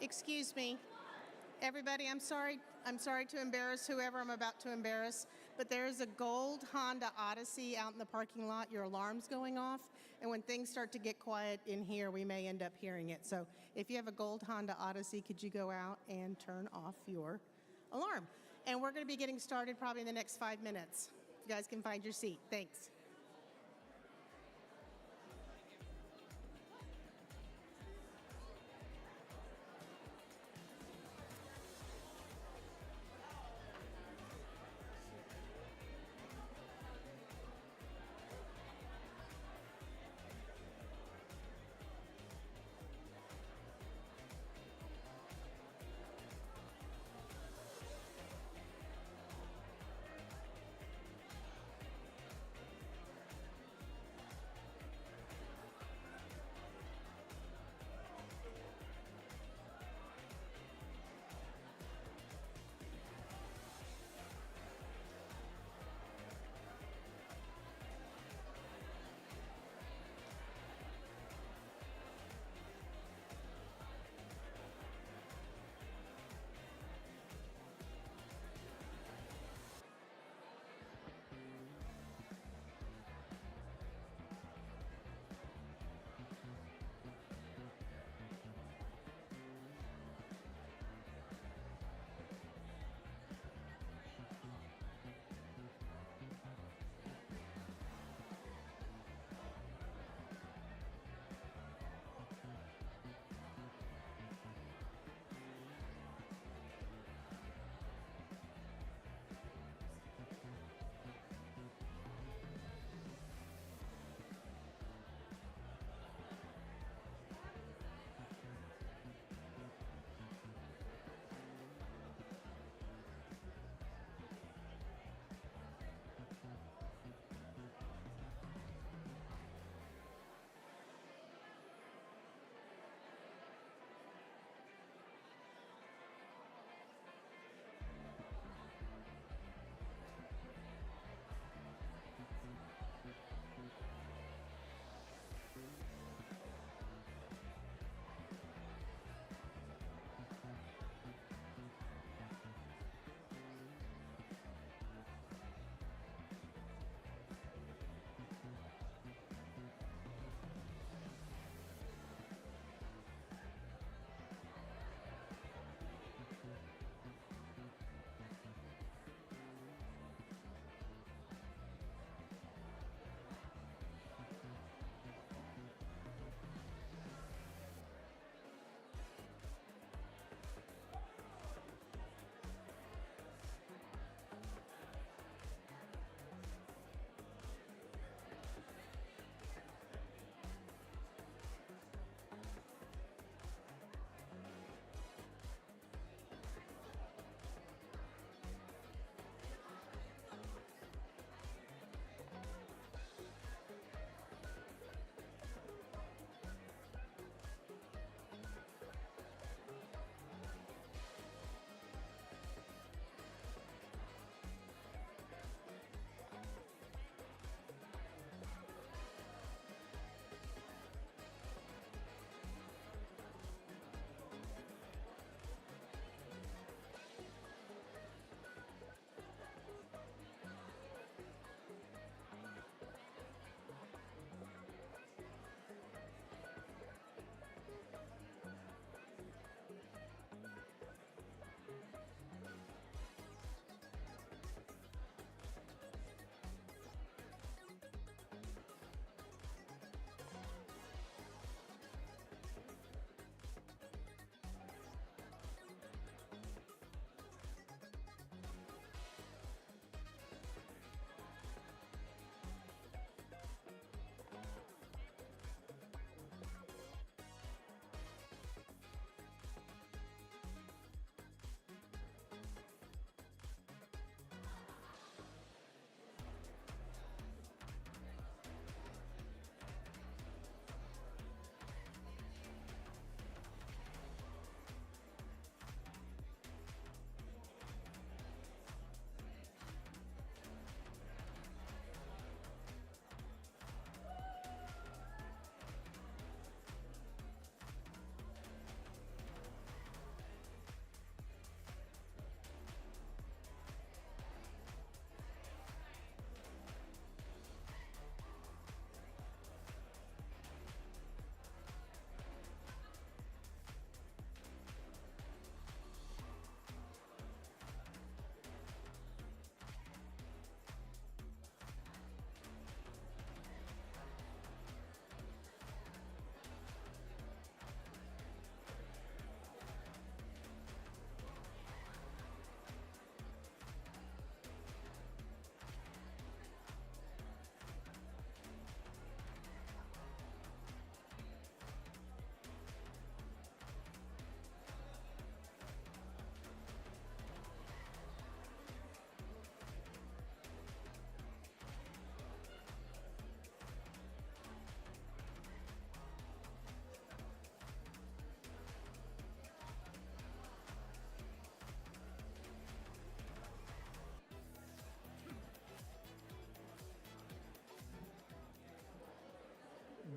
Excuse me. Everybody, I'm sorry. I'm sorry to embarrass whoever I'm about to embarrass, but there is a gold Honda Odyssey out in the parking lot. Your alarm's going off, and when things start to get quiet in here, we may end up hearing it. So if you have a gold Honda Odyssey, could you go out and turn off your alarm? And we're going to be getting started probably in the next 5 minutes. If you guys can find your seat. Thanks.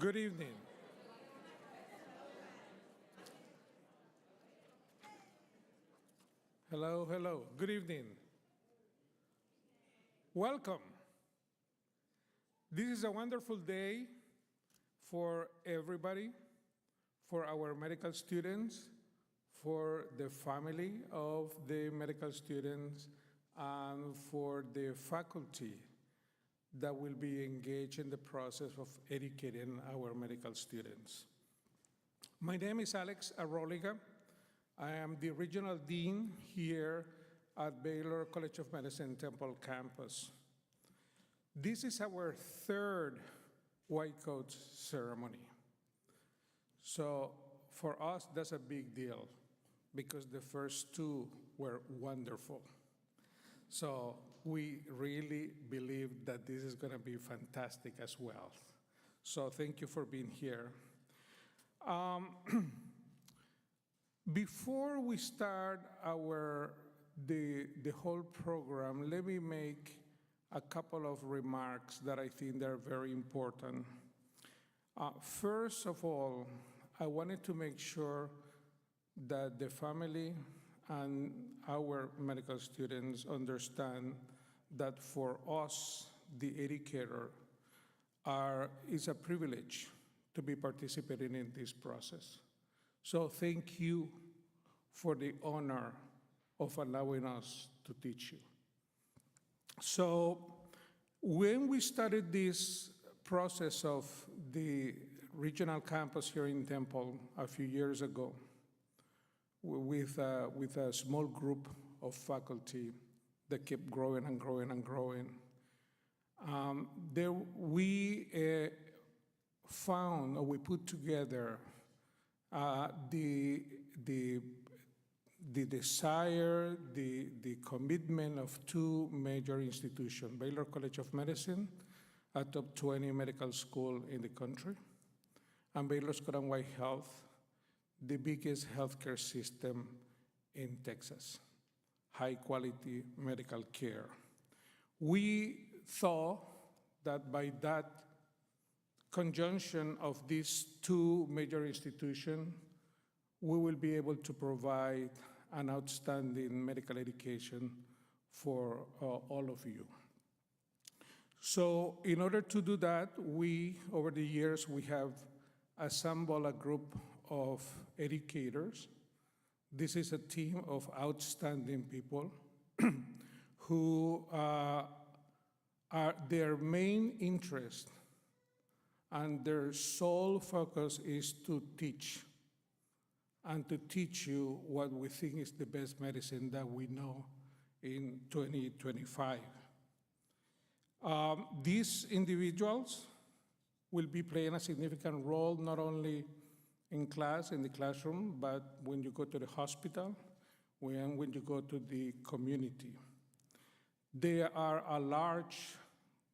Good evening. Hello, hello. Good evening. Welcome. This is a wonderful day for everybody, for our medical students, for the family of the medical students, and for the faculty that will be engaged in the process of educating our medical students. My name is Alex Arroliga. I am the regional dean here at Baylor College of Medicine Temple campus. This is our third white coat ceremony. So for us, that's a big deal because the first two were wonderful. So we really believe that this is going to be fantastic as well. So thank you for being here. Before we start the whole program, let me make a couple of remarks that I think are very important. First of all, I wanted to make sure that the family and our medical students understand that for us, the educator, is a privilege to be participating in this process. So thank you for the honor of allowing us to teach you. So when we started this process of the regional campus here in Temple a few years ago, with a small group of faculty that kept growing and growing and growing, we found, or we put together the desire, the commitment of two major institutions, Baylor College of Medicine, a top 20 medical school in the country, and Baylor Scott and White Health, the biggest healthcare system in Texas, high quality medical care. We thought that by that conjunction of these two major institutions, we will be able to provide an outstanding medical education for all of you. So in order to do that, over the years, we have assembled a group of educators. This is a team of outstanding people who their main interest and their sole focus is to teach, and to teach you what we think is the best medicine that we know in 2025. These individuals will be playing a significant role not only in the classroom, but when you go to the hospital, when you go to the community. There are a large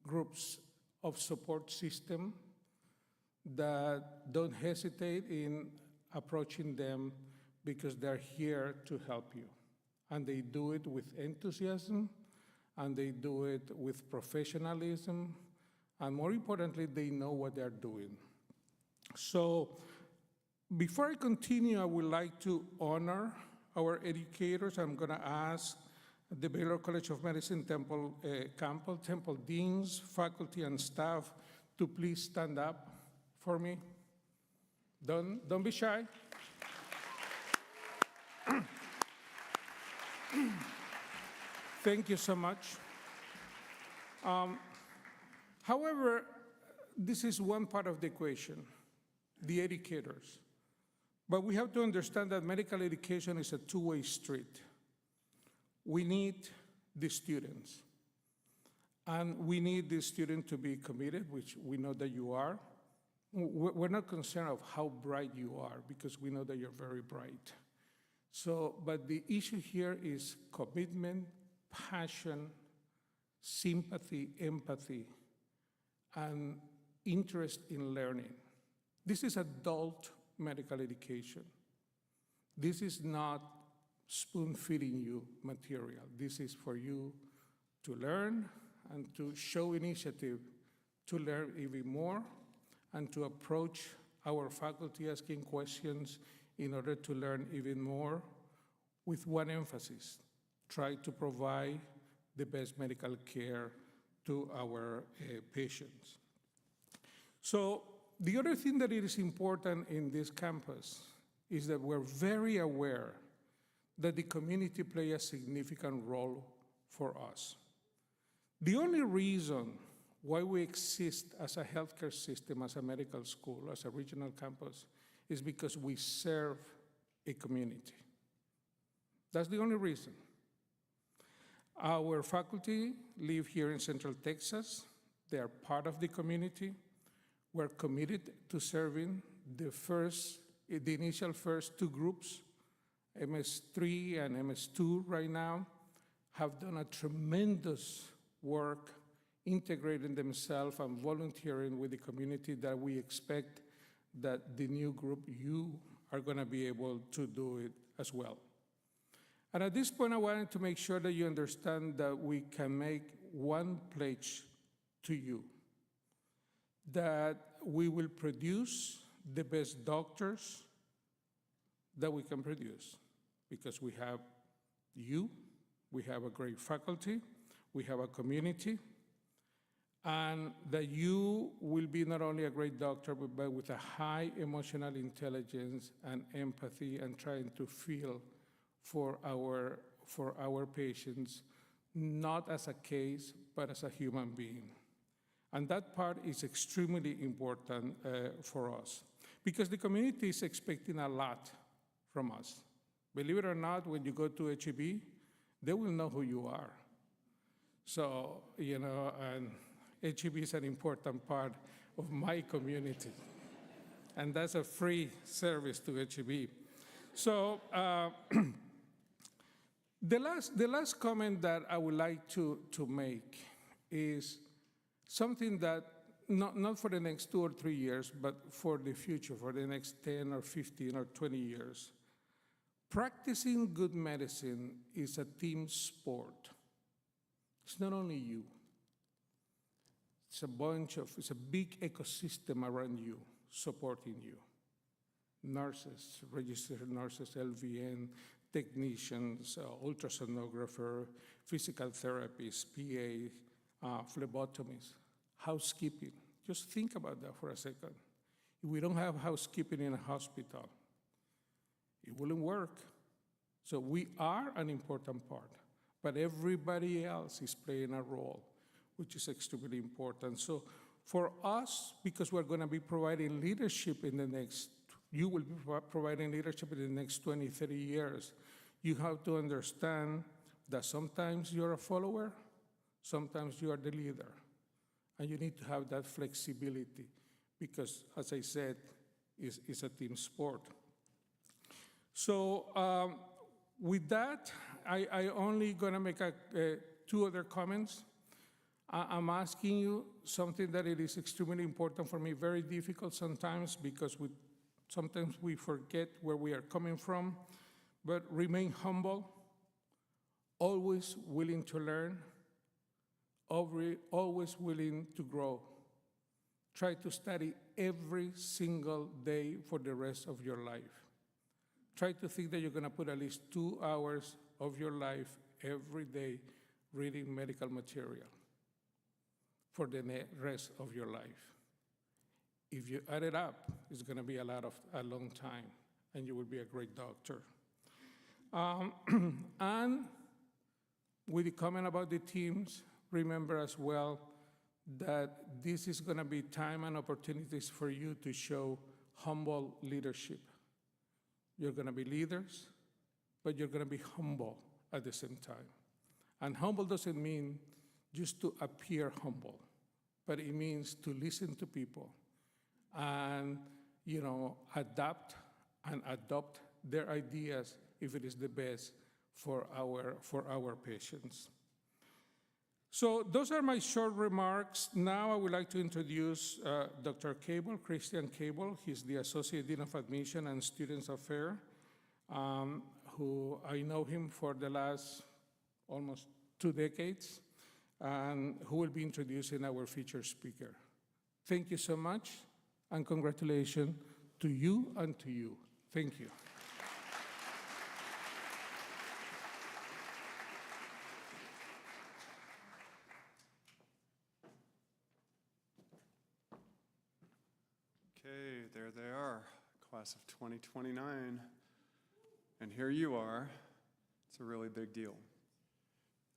groups of support system that don't hesitate in approaching them because they're here to help you. And they do it with enthusiasm, and they do it with professionalism, and more importantly, they know what they're doing. So before I continue, I would like to honor our educators. I'm gonna ask the Baylor College of Medicine Temple deans, faculty, and staff to please stand up for me. Don't be shy. Thank you so much. However, this is one part of the equation, the educators. But we have to understand that medical education is a two-way street. We need the students. And we need the students to be committed, which we know that you are. We're not concerned of how bright you are, because we know that you're very bright. So, but the issue here is commitment, passion, sympathy, empathy, and interest in learning. This is adult medical education. This is not spoon-feeding you material. This is for you to learn and to show initiative to learn even more and to approach our faculty asking questions in order to learn even more, with one emphasis: try to provide the best medical care to our patients. So the other thing that is important in this campus is that we're very aware that the community plays a significant role for us. The only reason why we exist as a healthcare system, as a medical school, as a regional campus, is because we serve a community. That's the only reason. Our faculty live here in Central Texas. They are part of the community. We're committed to serving the initial first two groups. MS3 and MS2 right now have done a tremendous work integrating themselves and volunteering with the community that we expect that the new group, you, are going to be able to do it as well. And at this point, I wanted to make sure that you understand that we can make one pledge to you, that we will produce the best doctors that we can produce, because we have you, we have a great faculty, we have a community, and that you will be not only a great doctor, but with a high emotional intelligence and empathy and trying to feel for our patients, not as a case, but as a human being. And that part is extremely important for us, because the community is expecting a lot from us. Believe it or not, when you go to HEB, they will know who you are. So, and HEB is an important part of my community. And that's a free service to HEB. So the last comment that I would like to make is something that, not for the next 2 or 3 years, but for the future, for the next 10 or 15 or 20 years. Practicing good medicine is a team sport. It's not only you. It's a big ecosystem around you, supporting you. Nurses, registered nurses, LVN, technicians, ultrasonographer, physical therapists, PA, phlebotomists, housekeeping. Just think about that for a second. If we don't have housekeeping in a hospital, it wouldn't work. So we are an important part, but everybody else is playing a role, which is extremely important. So for us, because we're going to be providing leadership you will be providing leadership in the next 20, 30 years, you have to understand that sometimes you're a follower, sometimes you are the leader. And you need to have that flexibility because, as I said, it's a team sport. So with that, I only going to make 2 other comments. I'm asking you something that it is extremely important for me, very difficult sometimes because sometimes we forget where we are coming from, but remain humble, always willing to learn, always willing to grow. Try to study every single day for the rest of your life. Try to think that you're going to put at least 2 hours of your life every day reading medical material for the rest of your life. If you add it up, it's going to be a long time, and you will be a great doctor. And with the comment about the teams, remember as well that this is going to be time and opportunities for you to show humble leadership. You're going to be leaders, but you're going to be humble at the same time. And humble doesn't mean just to appear humble, but it means to listen to people and, adapt and adopt their ideas if it is the best for our patients. So those are my short remarks. Now I would like to introduce Dr. Cable, Christian Cable. He's the Associate Dean of Admission and Students Affairs, who I know him for the last almost 2 decades, and who will be introducing our featured speaker. Thank you so much, and congratulations to you and to you. Thank you. Okay, there they are, class of 2029. And here you are. It's a really big deal.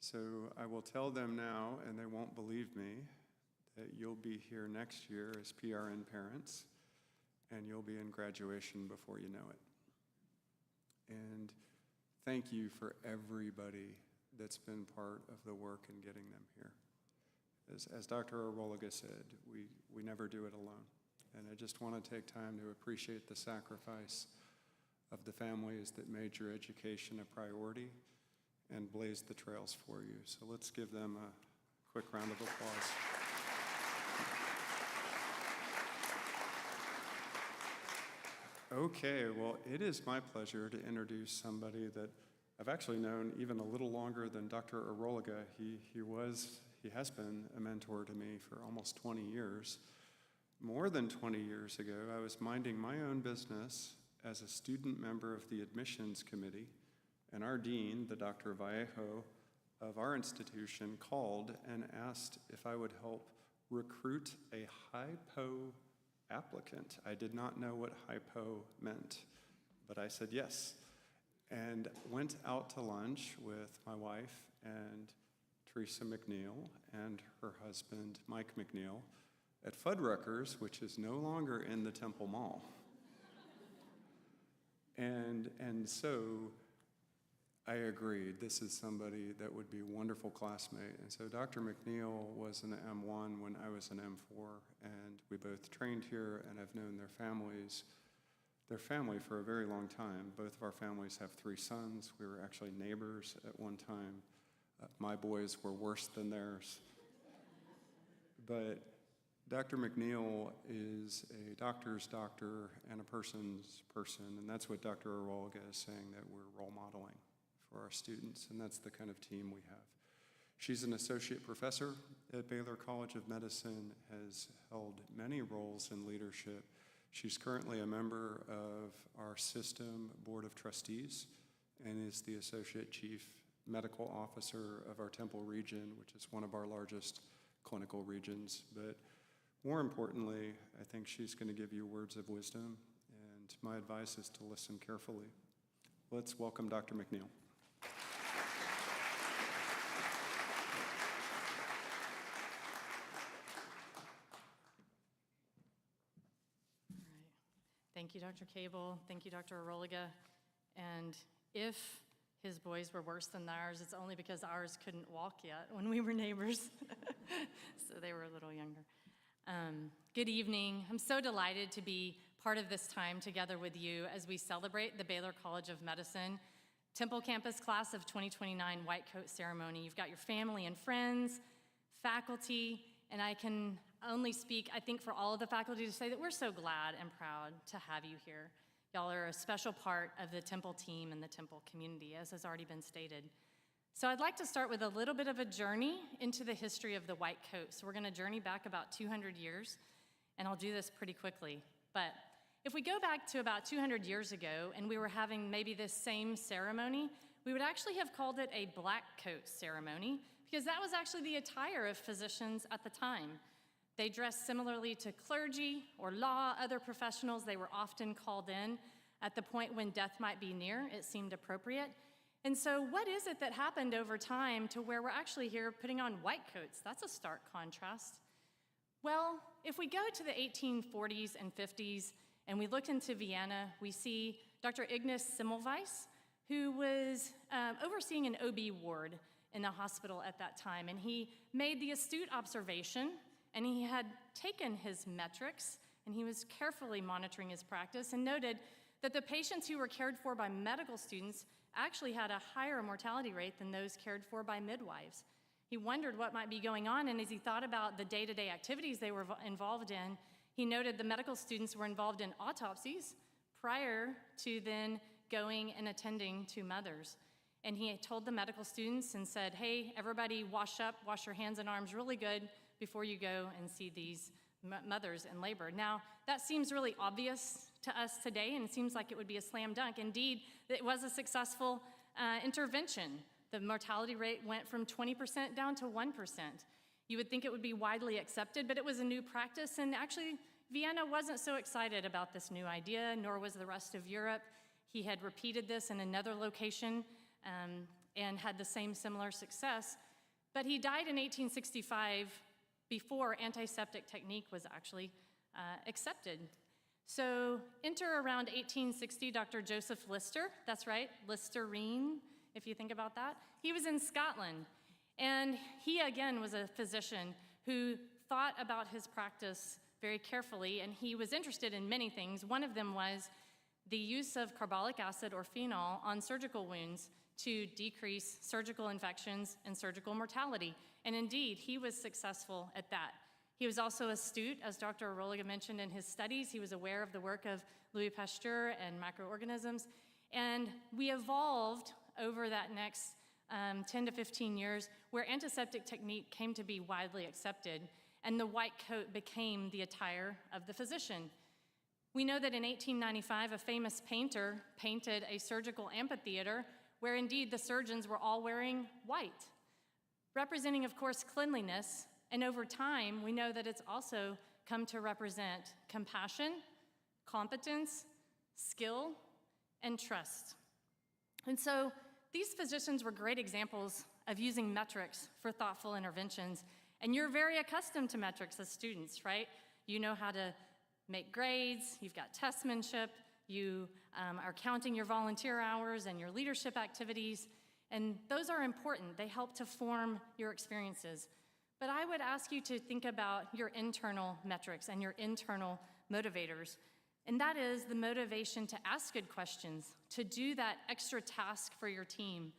So I will tell them now, and they won't believe me, that you'll be here next year as PRN parents, and you'll be in graduation before you know it. And thank you for everybody that's been part of the work in getting them here. As Dr. Aroliga said, we never do it alone. And I just want to take time to appreciate the sacrifice of the families that made your education a priority and blazed the trails for you. So let's give them a quick round of applause. Okay, well, it is my pleasure to introduce somebody that I've actually known even a little longer than Dr. Aroliga. He has been a mentor to me for almost 20 years. More than 20 years ago, I was minding my own business as a student member of the admissions committee, and our dean, the Dr. Vallejo of our institution, called and asked if I would help recruit a HIPO applicant. I did not know what HIPO meant, but I said yes, and went out to lunch with my wife and Teresa McNeil and her husband, Mike McNeil, at Fuddruckers, which is no longer in the Temple Mall. And so I agreed, this is somebody that would be a wonderful classmate. And so Dr. McNeil was an M1 when I was an M4, and we both trained here, and I've known their family for a very long time. Both of our families have 3 sons. We were actually neighbors at one time. My boys were worse than theirs. But Dr. McNeil is a doctor's doctor and a person's person, and that's what Dr. Aroliga is saying, that we're role modeling for our students, and that's the kind of team we have. She's an associate professor at Baylor College of Medicine, has held many roles in leadership. She's currently a member of our system board of trustees and is the associate chief medical officer of our Temple region, which is one of our largest clinical regions. But more importantly, I think she's going to give you words of wisdom, and my advice is to listen carefully. Let's welcome Dr. McNeil. Thank you, Dr. Cable. Thank you, Dr. Aroliga. And if his boys were worse than ours, it's only because ours couldn't walk yet when we were neighbors. So they were a little younger. Good evening. I'm so delighted to be part of this time together with you as we celebrate the Baylor College of Medicine Temple Campus Class of 2029 White Coat Ceremony. You've got your family and friends, faculty, and I can only speak, I think, for all of the faculty to say that we're so glad and proud to have you here. Y'all are a special part of the Temple team and the Temple community, as has already been stated. So I'd like to start with a little bit of a journey into the history of the white coat. So we're going to journey back about 200 years, and I'll do this pretty quickly. But if we go back to about 200 years ago and we were having maybe this same ceremony, we would actually have called it a black coat ceremony, because that was actually the attire of physicians at the time. They dressed similarly to clergy or law, other professionals. They were often called in at the point when death might be near. It seemed appropriate. And so what is it that happened over time to where we're actually here putting on white coats? That's a stark contrast. Well, if we go to the 1840s and 50s and we look into Vienna, we see Dr. Ignace Semmelweis, who was overseeing an OB ward in the hospital at that time. And he made the astute observation, and he had taken his metrics, and he was carefully monitoring his practice, and noted that the patients who were cared for by medical students actually had a higher mortality rate than those cared for by midwives. He wondered what might be going on, and as he thought about the day-to-day activities they were involved in, he noted the medical students were involved in autopsies prior to then going and attending to mothers. And he told the medical students and said, hey, everybody wash up, wash your hands and arms really good before you go and see these mothers in labor. Now, that seems really obvious to us today, and it seems like it would be a slam dunk. Indeed, it was a successful intervention. The mortality rate went from 20% down to 1%. You would think it would be widely accepted, but it was a new practice, and actually, Vienna wasn't so excited about this new idea, nor was the rest of Europe. He had repeated this in another location and had the same similar success, but he died in 1865 before antiseptic technique was actually accepted. So enter around 1860 Dr. Joseph Lister, that's right, Listerine, if you think about that. He was in Scotland, and he again was a physician who thought about his practice very carefully, and he was interested in many things. One of them was the use of carbolic acid or phenol on surgical wounds to decrease surgical infections and surgical mortality. And indeed, he was successful at that. He was also astute, as Dr. Aroliga mentioned in his studies. He was aware of the work of Louis Pasteur and microorganisms. And we evolved over that next 10 to 15 years where antiseptic technique came to be widely accepted, and the white coat became the attire of the physician. We know that in 1895, a famous painter painted a surgical amphitheater where indeed the surgeons were all wearing white, representing, of course, cleanliness. And over time, we know that it's also come to represent compassion, competence, skill, and trust. And so these physicians were great examples of using metrics for thoughtful interventions. And you're very accustomed to metrics as students, right? You know how to make grades, you've got testmanship, you are counting your volunteer hours and your leadership activities, and those are important. They help to form your experiences. But I would ask you to think about your internal metrics and your internal motivators, and that is the motivation to ask good questions, to do that extra task for your team,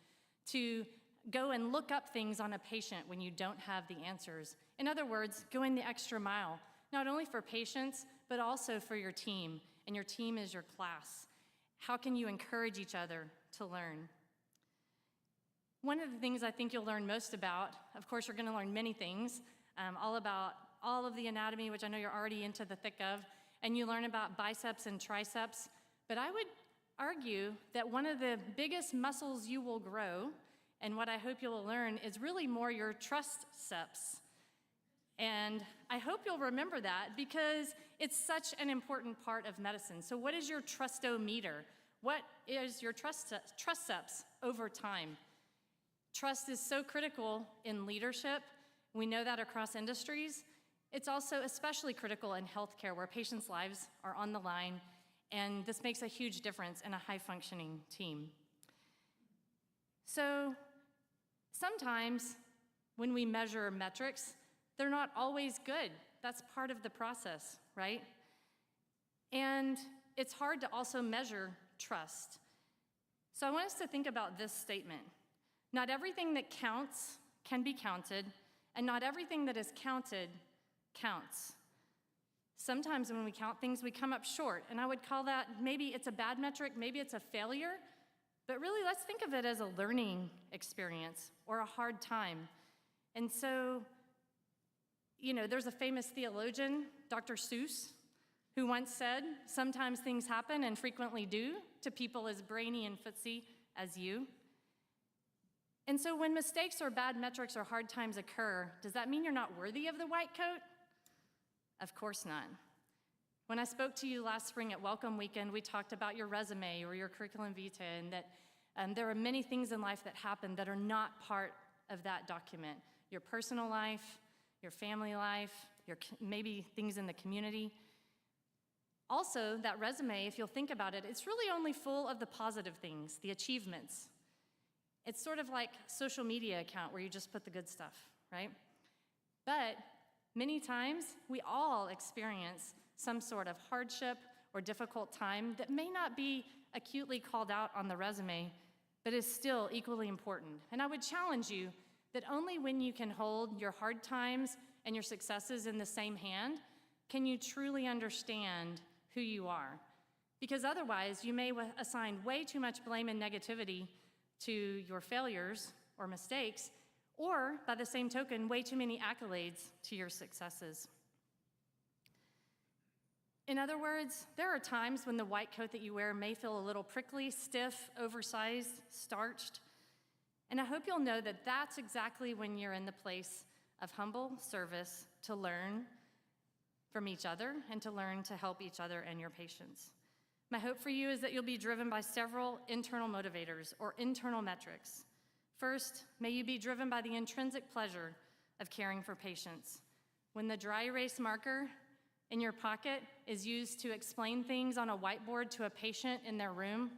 to go and look up things on a patient when you don't have the answers. In other words, going the extra mile, not only for patients, but also for your team, and your team is your class. How can you encourage each other to learn? One of the things I think you'll learn most about, of course, you're gonna learn many things, all about all of the anatomy, which I know you're already into the thick of, and you learn about biceps and triceps, but I would argue that one of the biggest muscles you will grow, and what I hope you'll learn, is really more your triceps. And I hope you'll remember that because it's such an important part of medicine. So what is your trustometer? What is your triceps over time? Trust is so critical in leadership. We know that across industries. It's also especially critical in healthcare where patients' lives are on the line, and this makes a huge difference in a high-functioning team. So sometimes when we measure metrics, they're not always good. That's part of the process, right? And it's hard to also measure trust. So I want us to think about this statement. Not everything that counts can be counted, and not everything that is counted counts. Sometimes when we count things, we come up short, and I would call that, maybe it's a bad metric, maybe it's a failure, but really let's think of it as a learning experience or a hard time. And so, there's a famous theologian, Dr. Seuss, who once said, sometimes things happen and frequently do to people as brainy and footsie as you. And so when mistakes or bad metrics or hard times occur, does that mean you're not worthy of the white coat? Of course not. When I spoke to you last spring at Welcome Weekend, we talked about your resume or your curriculum vitae, and that there are many things in life that happen that are not part of that document. Your personal life, your family life, maybe things in the community. Also, that resume, if you'll think about it, it's really only full of the positive things, the achievements. It's sort of like social media account where you just put the good stuff, right? But many times, we all experience some sort of hardship or difficult time that may not be acutely called out on the resume, but is still equally important. And I would challenge you that only when you can hold your hard times and your successes in the same hand can you truly understand who you are. Because otherwise, you may assign way too much blame and negativity to your failures or mistakes, or by the same token, way too many accolades to your successes. In other words, there are times when the white coat that you wear may feel a little prickly, stiff, oversized, starched. And I hope you'll know that that's exactly when you're in the place of humble service to learn from each other and to learn to help each other and your patients. My hope for you is that you'll be driven by several internal motivators or internal metrics. First, may you be driven by the intrinsic pleasure of caring for patients. When the dry erase marker in your pocket is used to explain things on a whiteboard to a patient in their room,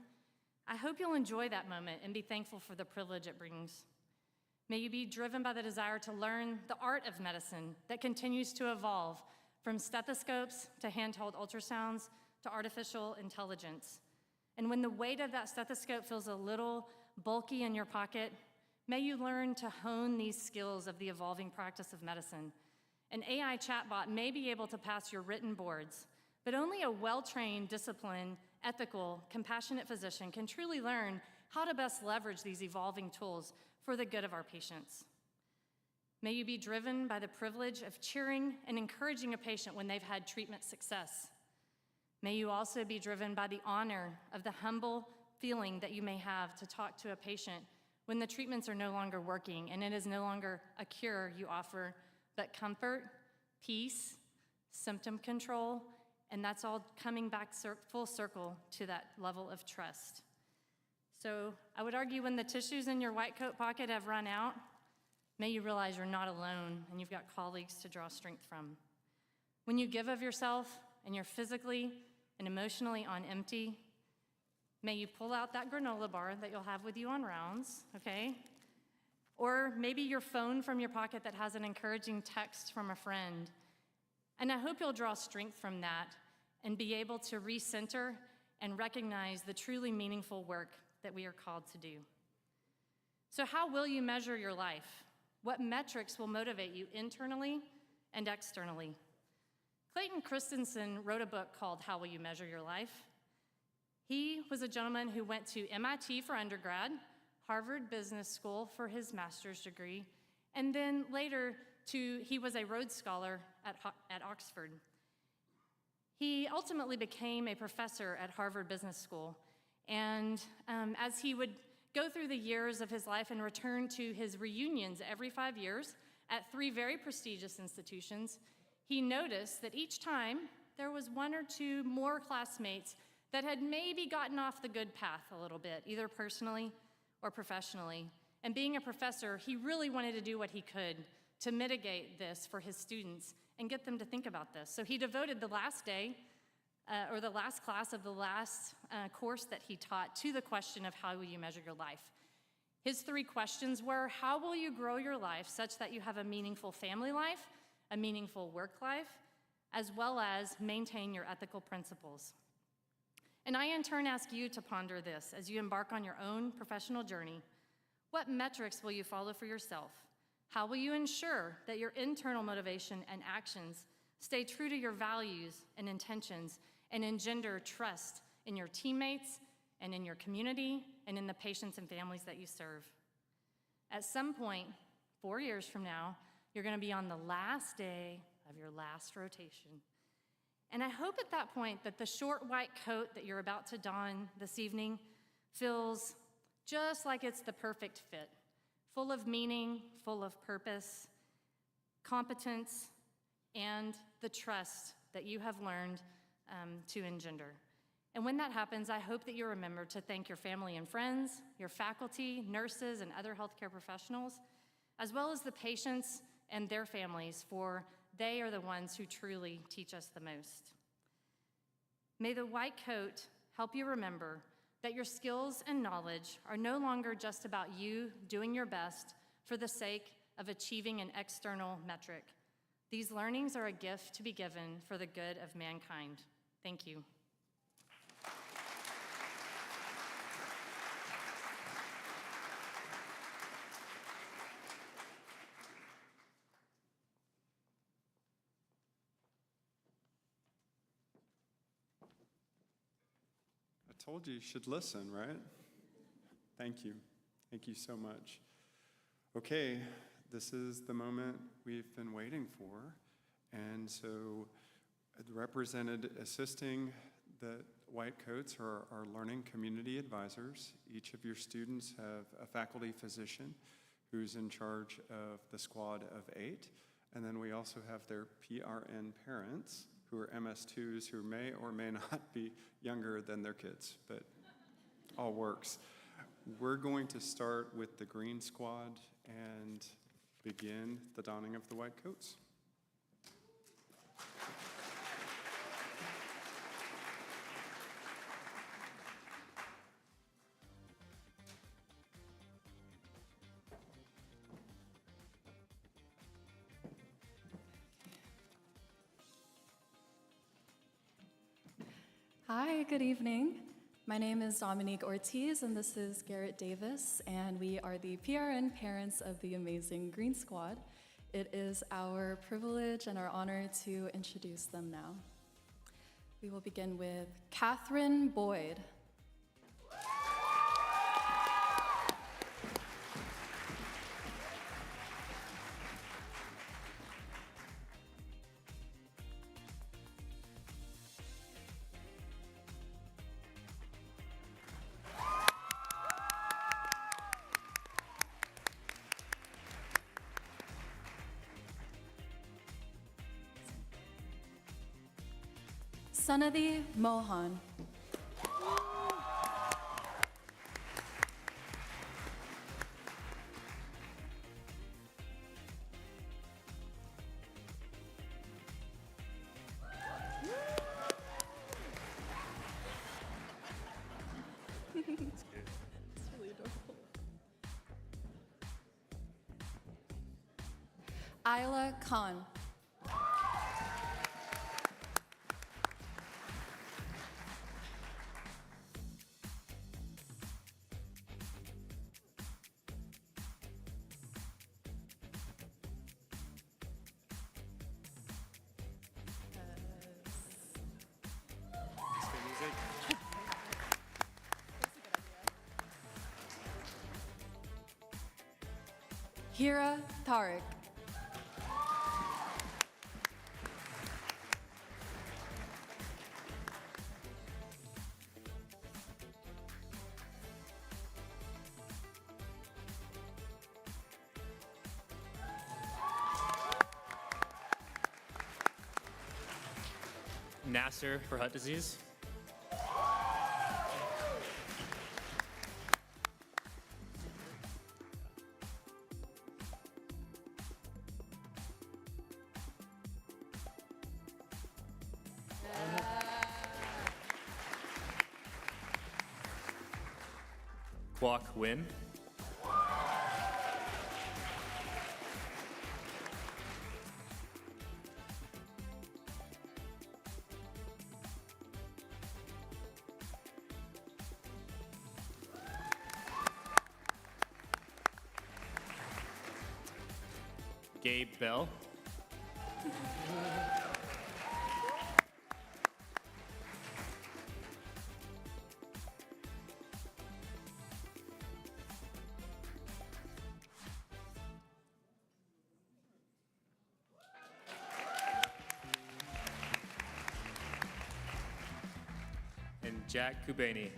I hope you'll enjoy that moment and be thankful for the privilege it brings. May you be driven by the desire to learn the art of medicine that continues to evolve, from stethoscopes to handheld ultrasounds to artificial intelligence. And when the weight of that stethoscope feels a little bulky in your pocket, may you learn to hone these skills of the evolving practice of medicine. An AI chatbot may be able to pass your written boards, but only a well-trained, disciplined, ethical, compassionate physician can truly learn how to best leverage these evolving tools for the good of our patients. May you be driven by the privilege of cheering and encouraging a patient when they've had treatment success. May you also be driven by the honor of the humble feeling that you may have to talk to a patient when the treatments are no longer working and it is no longer a cure you offer, but comfort, peace, symptom control, and that's all coming back full circle to that level of trust. So I would argue when the tissues in your white coat pocket have run out, may you realize you're not alone and you've got colleagues to draw strength from. When you give of yourself and you're physically and emotionally on empty, may you pull out that granola bar that you'll have with you on rounds, okay? Or maybe your phone from your pocket that has an encouraging text from a friend. And I hope you'll draw strength from that and be able to recenter and recognize the truly meaningful work that we are called to do. So how will you measure your life? What metrics will motivate you internally and externally? Clayton Christensen wrote a book called How Will You Measure Your Life? He was a gentleman who went to MIT for undergrad, Harvard Business School for his master's degree, and then later he was a Rhodes Scholar at Oxford. He ultimately became a professor at Harvard Business School, and as he would go through the years of his life and return to his reunions every 5 years at 3 very prestigious institutions, he noticed that each time there was 1 or 2 more classmates that had maybe gotten off the good path a little bit, either personally or professionally. And being a professor, he really wanted to do what he could to mitigate this for his students and get them to think about this. So he devoted the last day, or the last class of the last course that he taught to the question of how will you measure your life. His 3 questions were, how will you grow your life such that you have a meaningful family life, a meaningful work life, as well as maintain your ethical principles? And I in turn ask you to ponder this as you embark on your own professional journey. What metrics will you follow for yourself? How will you ensure that your internal motivation and actions stay true to your values and intentions and engender trust in your teammates and in your community and in the patients and families that you serve? At some point, 4 years from now, you're going to be on the last day of your last rotation. And I hope at that point that the short white coat that you're about to don this evening feels just like it's the perfect fit, full of meaning, full of purpose, competence, and the trust that you have learned to engender. And when that happens, I hope that you remember to thank your family and friends, your faculty, nurses, and other healthcare professionals, as well as the patients and their families, for they are the ones who truly teach us the most. May the white coat help you remember that your skills and knowledge are no longer just about you doing your best for the sake of achieving an external metric. These learnings are a gift to be given for the good of mankind. Thank you. I told you should listen, right? Thank you. Thank you so much. Okay, this is the moment we've been waiting for. And so Represented assisting the white coats are our learning community advisors. Each of your students have a faculty physician who's in charge of the squad of 8. And then we also have their PRN parents who are MS2s who may or may not be younger than their kids, but all works. We're going to start with the green squad and begin the donning of the white coats. Hi, good evening. My name is Dominique Ortiz, and this is Garrett Davis, and we are the PRN parents of the amazing Green Squad. It is our privilege and our honor to introduce them now. We will begin with Catherine Boyd. Sanadhi Mohan. It's really adorable. Ayla Khan. Hira Tariq. Nasser for heart disease. Kwok Win. Gabe Bell. And Jack Kubani.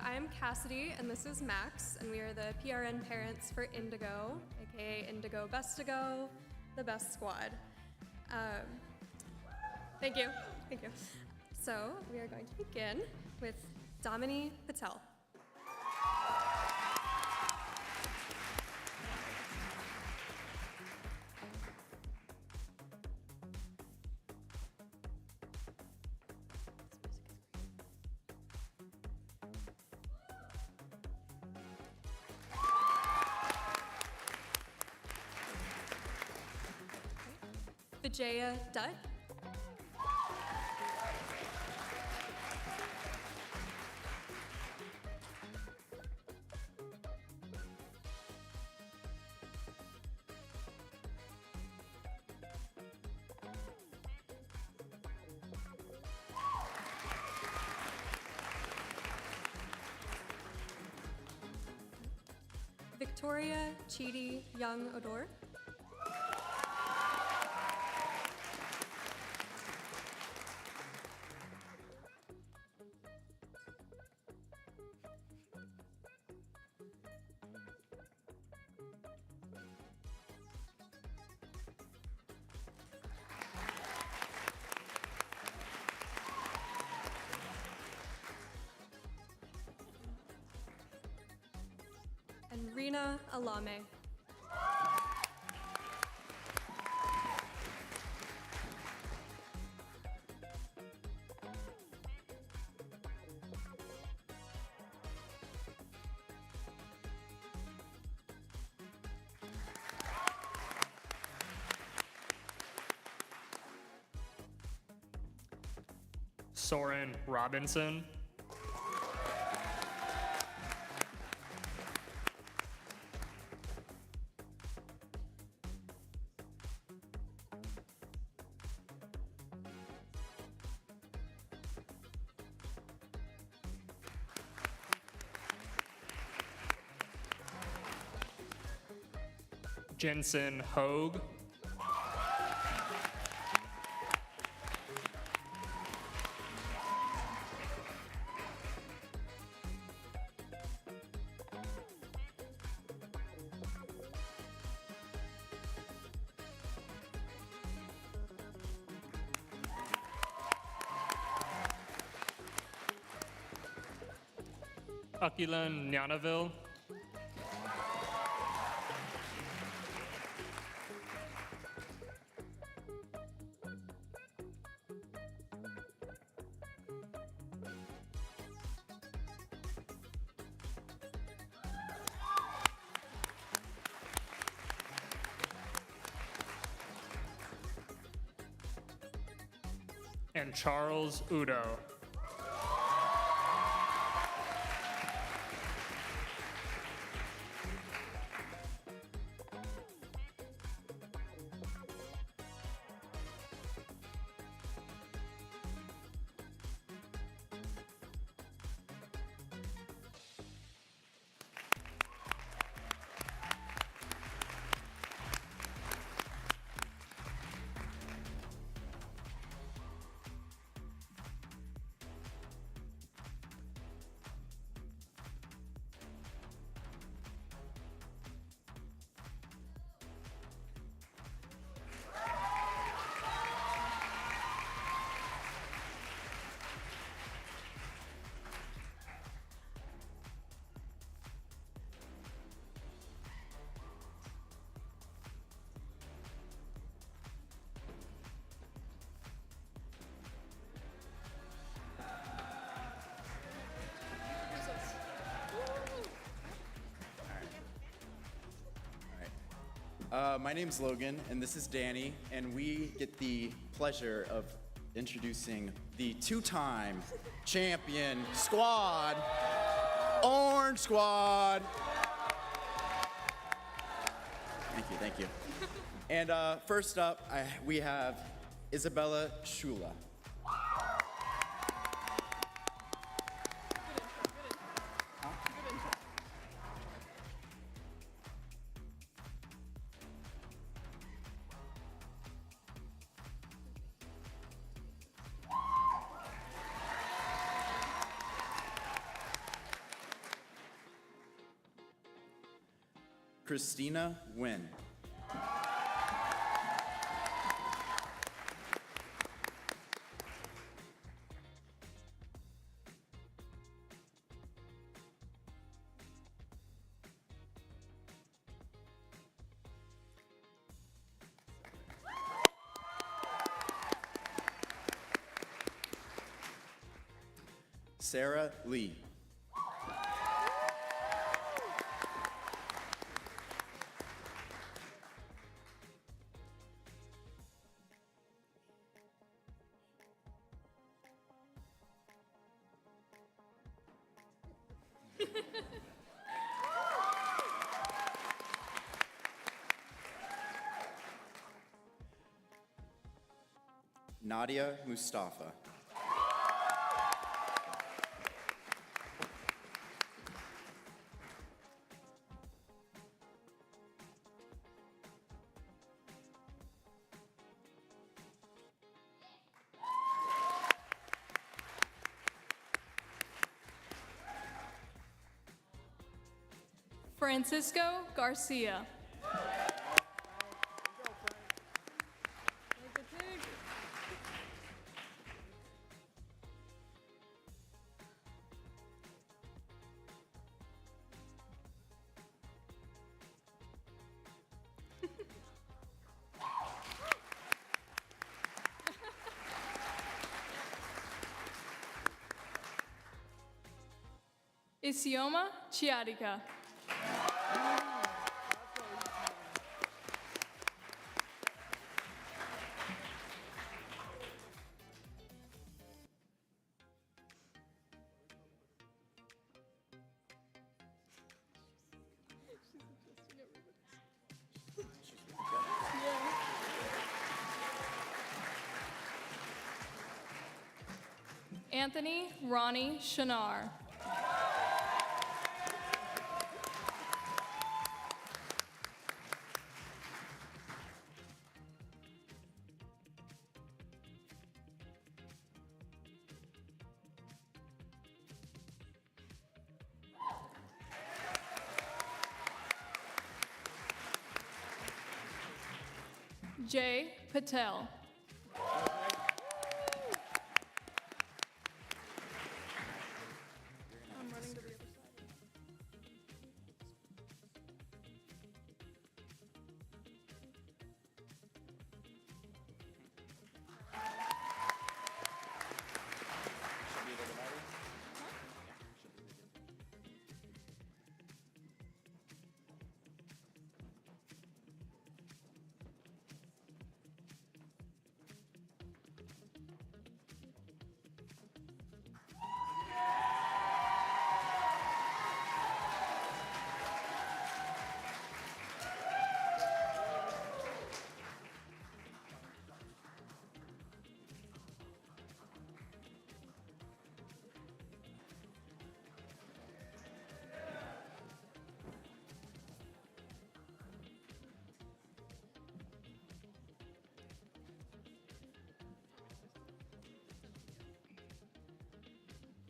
I am Cassidy, and this is Max, and we are the PRN parents for Indigo, aka Indigo Bestigo, the best squad. Thank you. So we are going to begin with Damini Patel. Vijaya Dutt. Victoria Chidi Young Odor. And Rina Alame. Soren Robinson. Jensen Hogue. Akilan Nyanaville. And Charles Udo. My name's Logan, and this is Danny, and we get the pleasure of introducing the two-time champion squad, Orange Squad. Thank you. And first up, we have Isabella Shula. Christina Nguyen. Sarah Lee. Nadia Mustafa. Francisco Garcia. Isioma Chiarica. Anthony Ronnie Shanar. Jay Patel.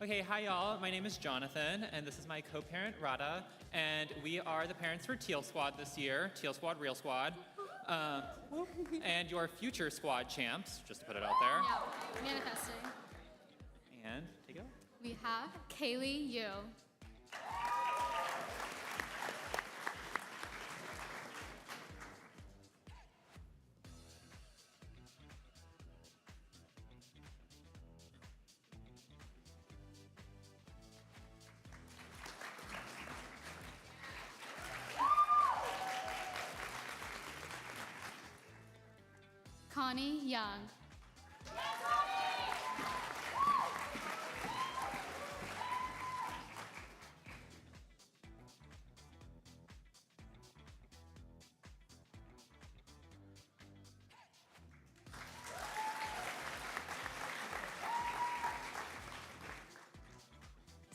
Okay, hi y'all. My name is Jonathan, and this is my co-parent Rada, and we are the parents for Teal Squad this year. Teal Squad, Real Squad, and your future squad champs. Just to put it out there. Yeah, manifesting. And take it away. We have Kaylee Yu. Connie Young.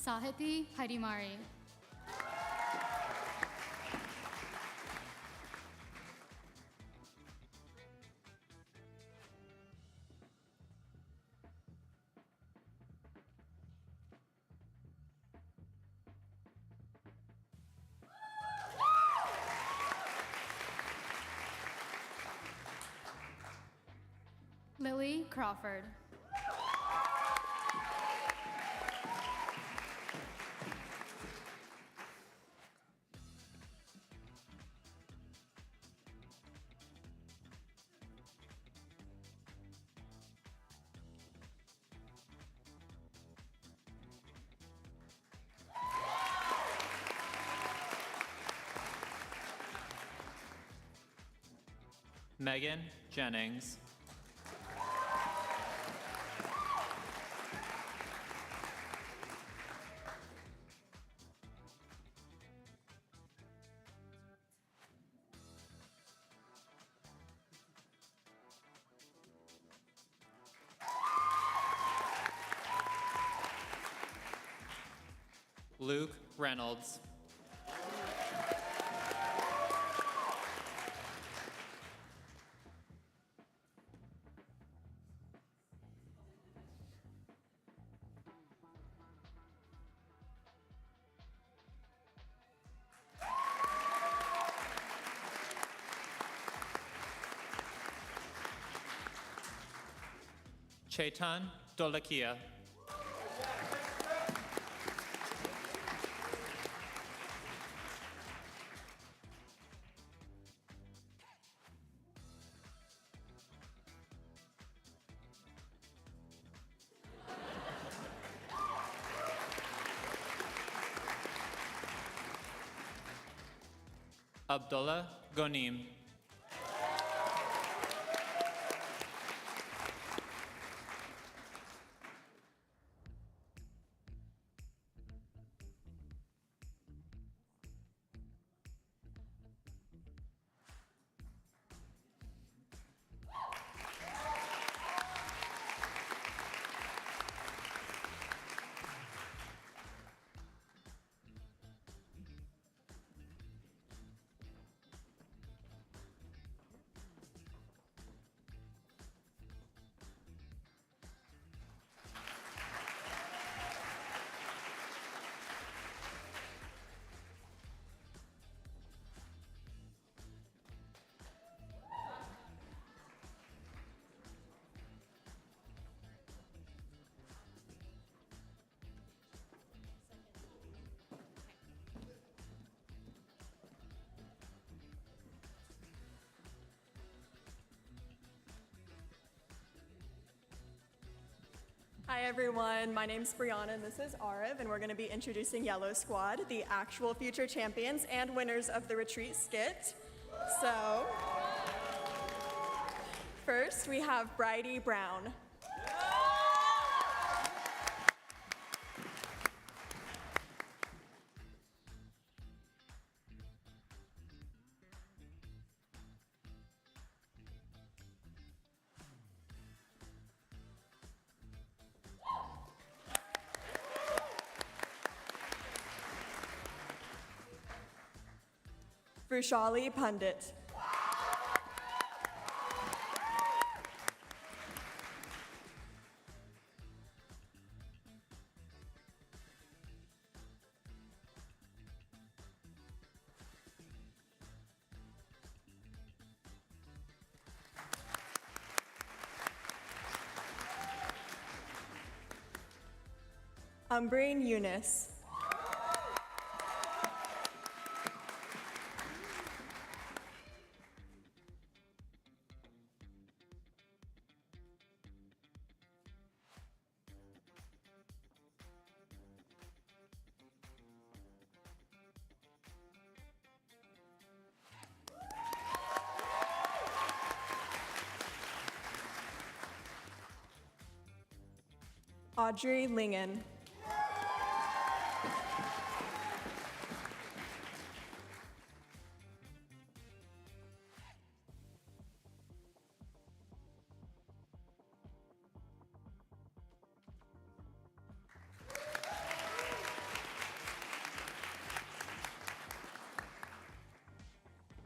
Sahiti Harimari. Natalie Crawford. Megan Jennings. Luke Reynolds. Chetan Dolakia. Abdullah Gonim. Hi everyone, my name's Brianna and this is Arav, and we're going to be introducing Yellow Squad, the actual future champions and winners of the retreat skit. So, first we have Bridie Brown. Vrushali Pundit. Umbreen Eunice. Audrey Lingen.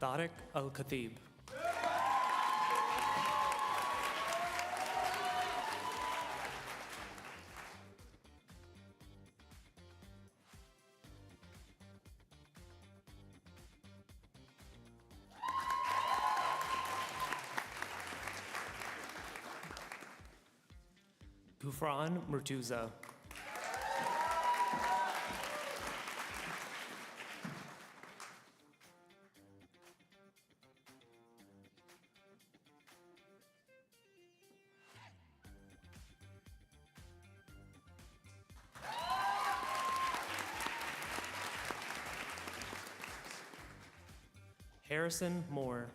Tariq Al-Khatib. Gufran Murtuza. Harrison Moore.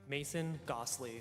Mason Gosley.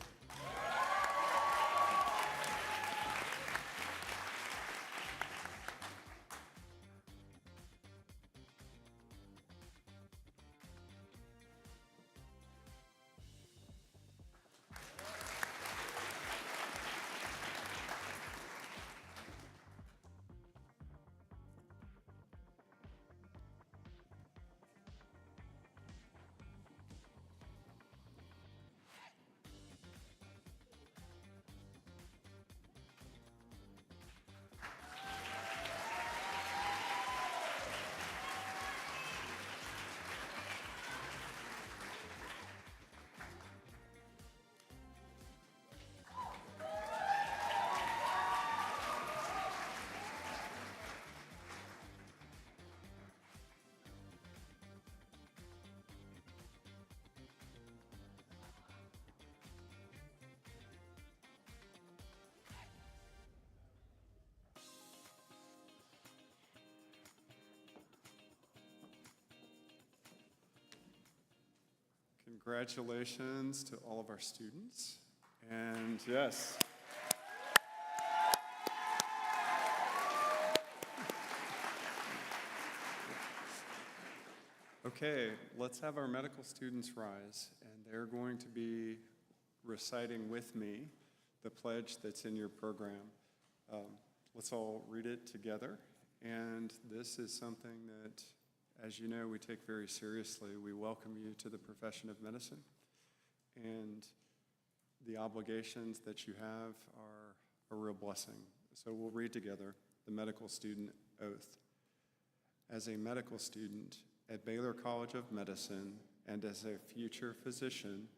Congratulations to all of our students. And yes. Okay, let's have our medical students rise, and they're going to be reciting with me the pledge that's in your program. Let's all read it together. And this is something that, as you know, we take very seriously. We welcome you to the profession of medicine, and the obligations that you have are a real blessing. So we'll read together the medical student oath. As a medical student at Baylor College of Medicine and as a future physician,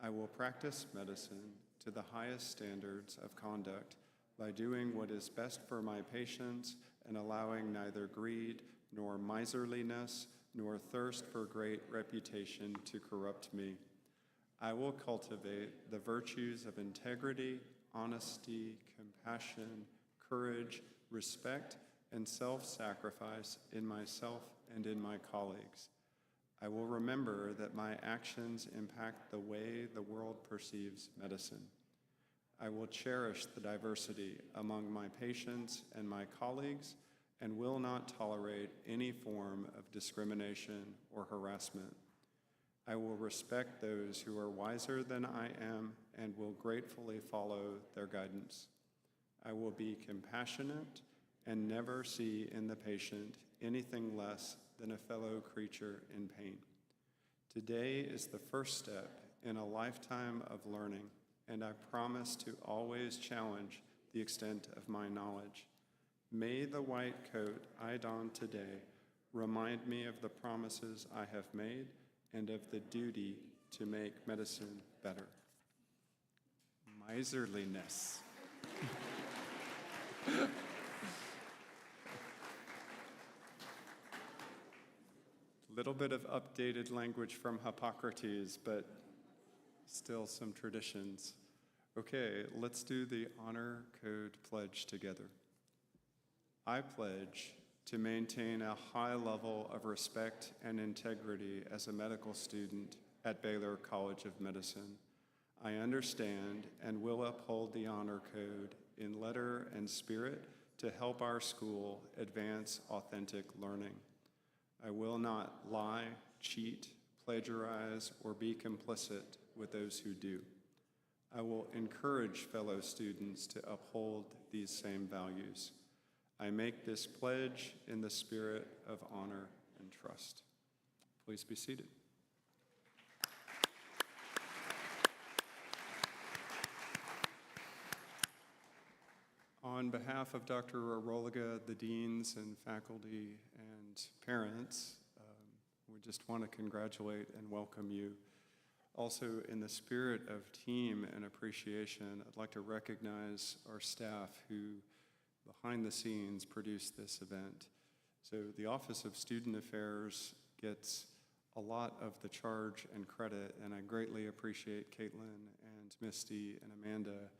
I will practice medicine to the highest standards of conduct by doing what is best for my patients and allowing neither greed nor miserliness nor thirst for great reputation to corrupt me. I will cultivate the virtues of integrity, honesty, compassion, courage, respect, and self-sacrifice in myself and in my colleagues. I will remember that my actions impact the way the world perceives medicine. I will cherish the diversity among my patients and my colleagues and will not tolerate any form of discrimination or harassment. I will respect those who are wiser than I am and will gratefully follow their guidance. I will be compassionate and never see in the patient anything less than a fellow creature in pain. Today is the first step in a lifetime of learning, and I promise to always challenge the extent of my knowledge. May the white coat I don today remind me of the promises I have made and of the duty to make medicine better. Miserliness. Little bit of updated language from Hippocrates, but still some traditions. Okay, let's do the honor code pledge together. I pledge to maintain a high level of respect and integrity as a medical student at Baylor College of Medicine. I understand and will uphold the honor code in letter and spirit to help our school advance authentic learning. I will not lie, cheat, plagiarize, or be complicit with those who do. I will encourage fellow students to uphold these same values. I make this pledge in the spirit of honor and trust. Please be seated. On behalf of Dr. Aroliga, the deans and faculty and parents, we just want to congratulate and welcome you. Also, in the spirit of team and appreciation, I'd like to recognize our staff who, behind the scenes, produced this event. So the Office of Student Affairs gets a lot of the charge and credit, and I greatly appreciate Caitlin and Misty and Amanda.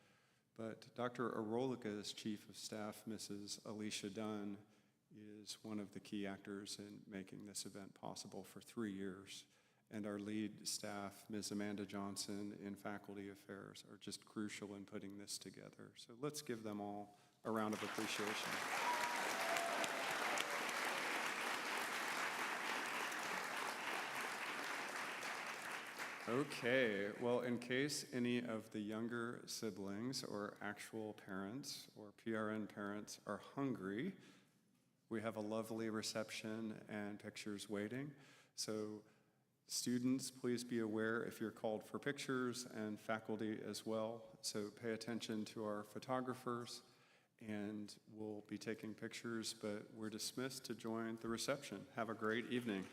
But Dr. Aroliga's Chief of Staff, Mrs. Alicia Dunn, is one of the key actors in making this event possible for 3 years. And our lead staff, Ms. Amanda Johnson in Faculty Affairs, are just crucial in putting this together. So let's give them all a round of appreciation. Okay, well, in case any of the younger siblings or actual parents or PRN parents are hungry, we have a lovely reception and pictures waiting. So students, please be aware if you're called for pictures, and faculty as well. So pay attention to our photographers, and we'll be taking pictures, but we're dismissed to join the reception. Have a great evening.